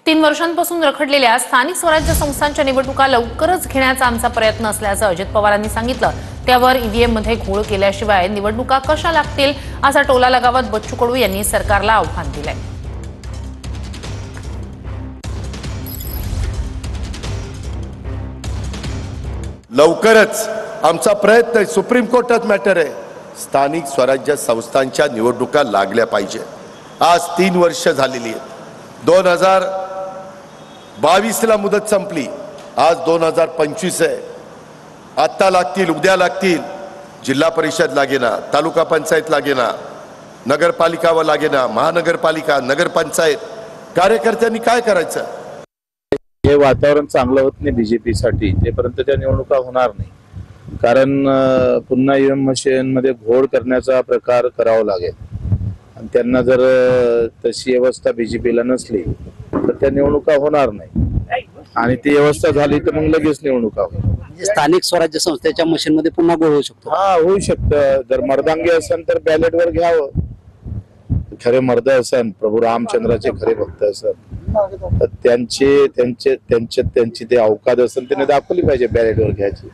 3 वर्षांपासून रखडलेल्या स्थानिक स्वराज्य संस्थांच्या निवडणुका लवकरच घेण्याचा आमचा प्रयत्न असल्याचं अजित पवारांनी सांगितलं। त्यावर ईव्हीएम मध्ये घोळ केल्याशिवाय निवडणुका कशा लागतील असा टोला लगावत बच्चू कडू यांनी सरकारला आव्हान दिलंय। लवकरच आमचा प्रयत्न सुप्रीम कोर्टात मॅटर आहे। स्थानिक स्वराज्य संस्थांच्या निवडणुका लागल्या पाहिजे। आज 3 वर्ष झालेली आहेत। 2022 ला मुदत संपली, आज 2025 आहे। आता लागतील, उद्या लागतील। जिल्हा परिषद लागेना, तालुका पंचायत लागेना, नगरपालिका व लागेना, महानगरपालिका, नगरपंचायत। कार्यकर्त्यांनी काय करायचं? हे वातावरण चांगलं होत नाही बीजेपी साठी, तेपर्यंत त्या निवडणुका होणार नाही। कारण पुन्हा ईव्हीएम मशीन मध्ये घोळ करण्याचा प्रकार करावा लागेल आणि त्यांना जर तशी व्यवस्था बीजेपीला नसली तर त्या निवडणुका होणार नाही आणि ती व्यवस्था झाली तर मग लगेच निवडणुका होईल। स्थानिक स्वराज्य संस्थेच्या मशीन मध्ये पुन्हा घोळ होऊ शकतो। होऊ शकतं। जर मर्दांगी असेल तर बॅलेटवर घ्यावं। खरे मर्द असेल, प्रभू रामचंद्राचे खरे भक्त असेल तर त्यांची ते अवकाद असेल त्यांनी दाखवली पाहिजे बॅलेटवर घ्यायची।